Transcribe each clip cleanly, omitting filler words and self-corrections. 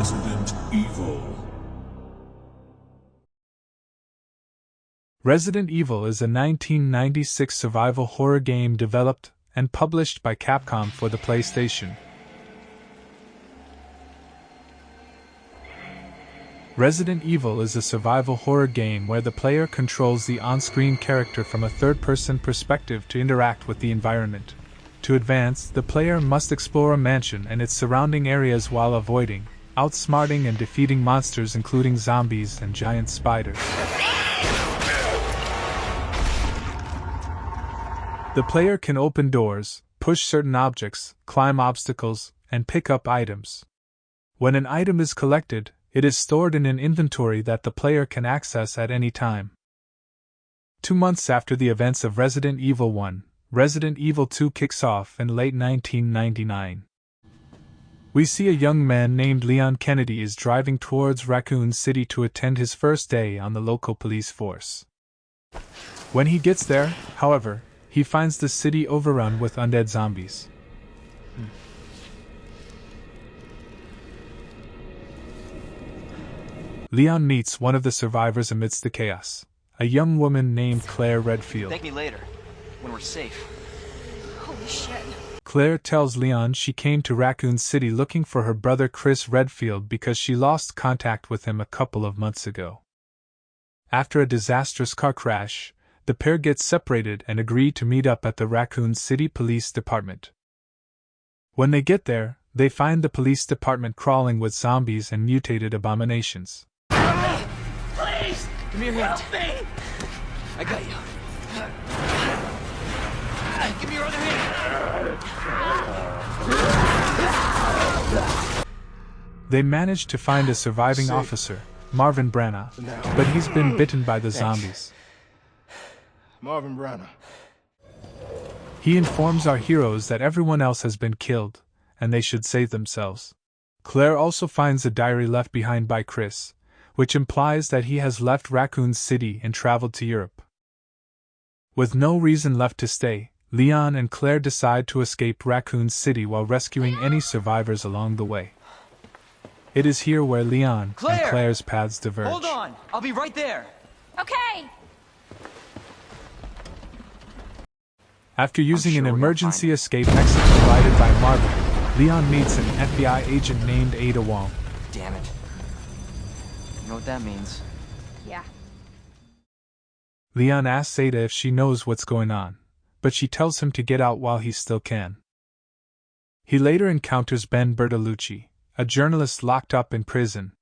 Resident Evil. Resident Evil is a 1996 survival horror game developed and published by Capcom for the PlayStation. Resident Evil is a survival horror game where the player controls the on-screen character from a third-person perspective to interact with the environment. To advance, the player must explore a mansion and its surrounding areas while avoiding, outsmarting and defeating monsters including zombies and giant spiders. The player can open doors, push certain objects, climb obstacles, and pick up items. When an item is collected, it is stored in an inventory that the player can access at any time. 2 months after the events of Resident Evil 1, Resident Evil 2 kicks off in late 1999. We see a young man named Leon Kennedy is driving towards Raccoon City to attend his first day on the local police force. When he gets there, however, he finds the city overrun with undead zombies. Leon meets one of the survivors amidst the chaos, a young woman named Claire Redfield. Thank me later, when we're safe. Holy shit. Claire tells Leon she came to Raccoon City looking for her brother Chris Redfield because she lost contact with him a couple of months ago. After a disastrous car crash, the pair get separated and agree to meet up at the Raccoon City Police Department. When they get there, they find the police department crawling with zombies and mutated abominations. Please! Give me your hand. Help me! I got you. Give me your other hand. They manage to find a surviving officer, Marvin Branagh, but he's been bitten by the zombies. Marvin Branagh. He informs our heroes that everyone else has been killed, and they should save themselves. Claire also finds a diary left behind by Chris, which implies that he has left Raccoon City and traveled to Europe. With no reason left to stay, Leon and Claire decide to escape Raccoon City while rescuing any survivors along the way. It is here where Leon and Claire's paths diverge. Hold on! I'll be right there! Okay. After using an emergency escape exit provided by Marvin, Leon meets an FBI agent named Ada Wong. Damn it. You know what that means? Yeah. Leon asks Ada if she knows what's going on, but she tells him to get out while he still can. He later encounters Ben Bertolucci, a journalist locked up in prison.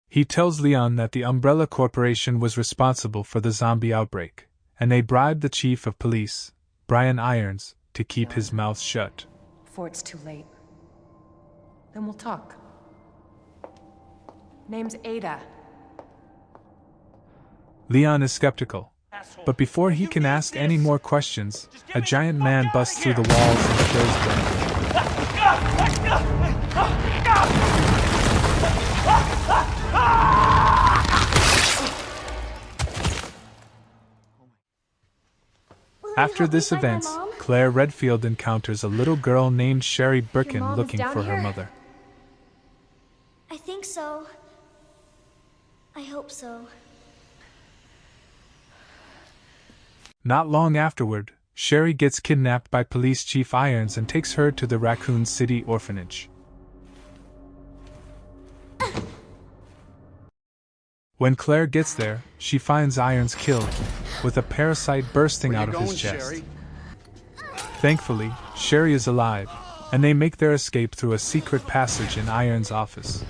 He tells Leon that the Umbrella Corporation was responsible for the zombie outbreak, and they bribed the chief of police, Brian Irons, to keep his mouth shut. Before it's too late. Then we'll talk. Name's Ada. Leon is skeptical, but before he can ask any more questions, a giant man busts through the walls and kills Ben. After this event, Claire Redfield encounters a little girl named Sherry Birkin looking for her mother. I think so. I hope so. Not long afterward, Sherry gets kidnapped by Police Chief Irons and takes her to the Raccoon City orphanage. When Claire gets there, she finds Irons killed, with a parasite bursting out of his chest. Sherry? Thankfully, Sherry is alive, and they make their escape through a secret passage in Irons' office.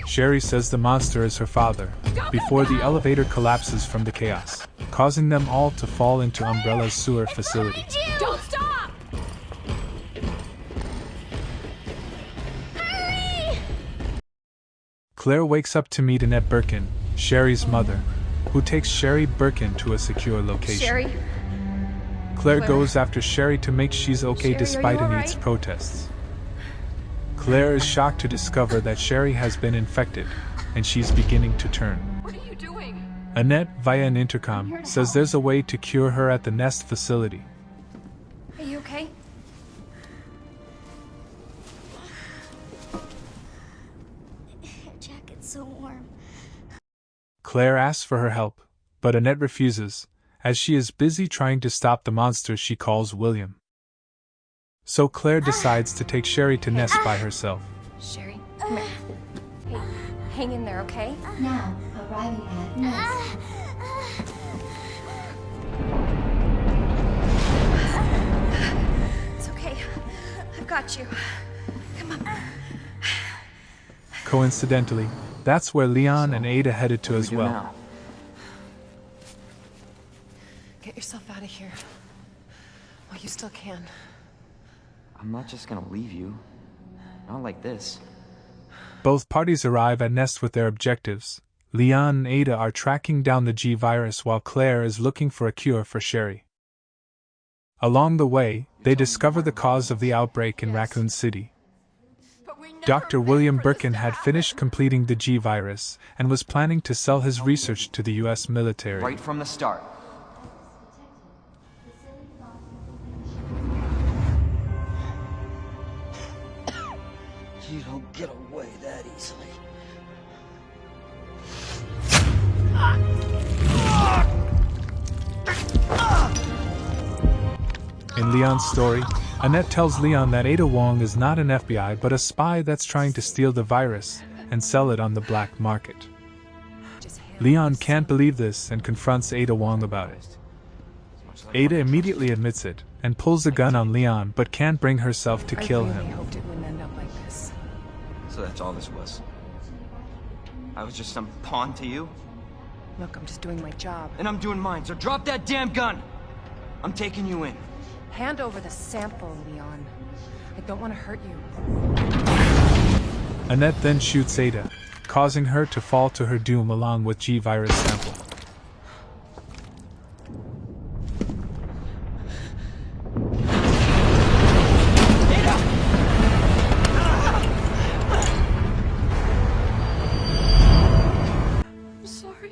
Sherry says the monster is her father, before the elevator collapses from the chaos, causing them all to fall into Umbrella's sewer facility. Don't stop! Hurry! Claire wakes up to meet Annette Birkin, Sherry's mother, who takes Sherry Birkin to a secure location. Sherry? Claire goes after Sherry to make she's okay Sherry, despite are you Annette's alright? protests. Claire is shocked to discover that Sherry has been infected, and she's beginning to turn. What are you doing? Annette, via an intercom, says there's a way to cure her at the Nest facility. Are you okay? so warm. Claire asks for her help, but Annette refuses, as she is busy trying to stop the monster she calls William. So Claire decides to take Sherry to Nest by herself. Sherry, come here. Hey, hang in there, okay? Now, arriving at Nest. It's okay. I've got you. Come on. Coincidentally, that's where Leon and Ada headed to as well. Now? Get yourself out of here. While you still can. I'm not just gonna leave you. Not like this. Both parties arrive at Nest with their objectives. Leon and Ada are tracking down the G virus while Claire is looking for a cure for Sherry. Along the way, they discover the cause of the outbreak in Raccoon City. Dr. William Birkin had finished completing the G virus and was planning to sell his research to the US military. Right from the start. You don't get away that easily. In Leon's story, Annette tells Leon that Ada Wong is not an FBI but a spy that's trying to steal the virus and sell it on the black market. Leon can't believe this and confronts Ada Wong about it. Ada immediately admits it and pulls a gun on Leon but can't bring herself to kill I really him. hoped it wouldn't end up like this. So that's all this was. I was just some pawn to you, Look, I'm just doing my job. and I'm doing mine, so drop that damn gun! I'm taking you in. Hand over the sample, Leon. I don't want to hurt you. Annette then shoots Ada, causing her to fall to her doom along with G virus sample.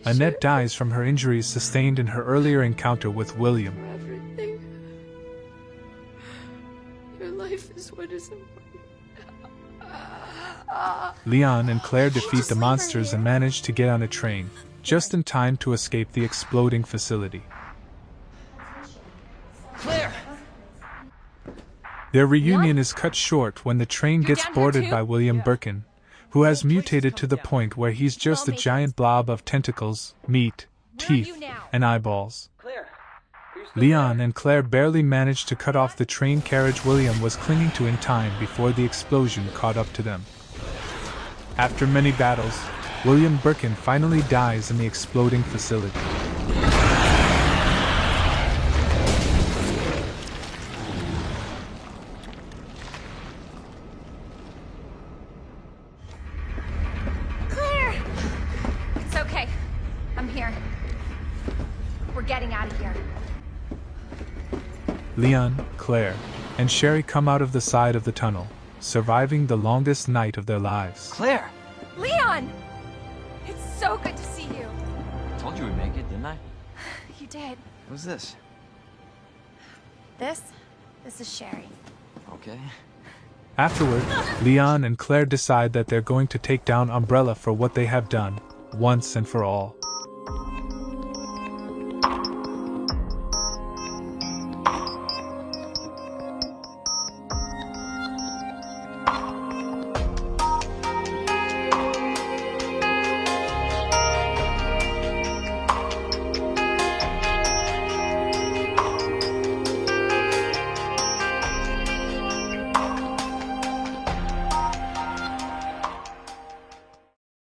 Annette dies from her injuries sustained in her earlier encounter with William. Everything. Your life is what is important. Leon and Claire defeat the monsters and manage to get on a train, just in time to escape the exploding facility. Claire! Their reunion is cut short when the train gets down here boarded too? by William Birkin, who has mutated to the point where he's just a giant blob of tentacles, meat, teeth, and eyeballs. Claire! Leon and Claire barely managed to cut off the train carriage William was clinging to in time before the explosion caught up to them. After many battles, William Birkin finally dies in the exploding facility. Claire! It's okay. I'm here. We're getting out of here. Leon, Claire, and Sherry come out of the side of the tunnel, surviving the longest night of their lives. Claire! Leon! It's so good to see you. I told you we'd make it, didn't I? You did. Who's this? This is Sherry. Okay. Afterward, Leon and Claire decide that they're going to take down Umbrella for what they have done, once and for all.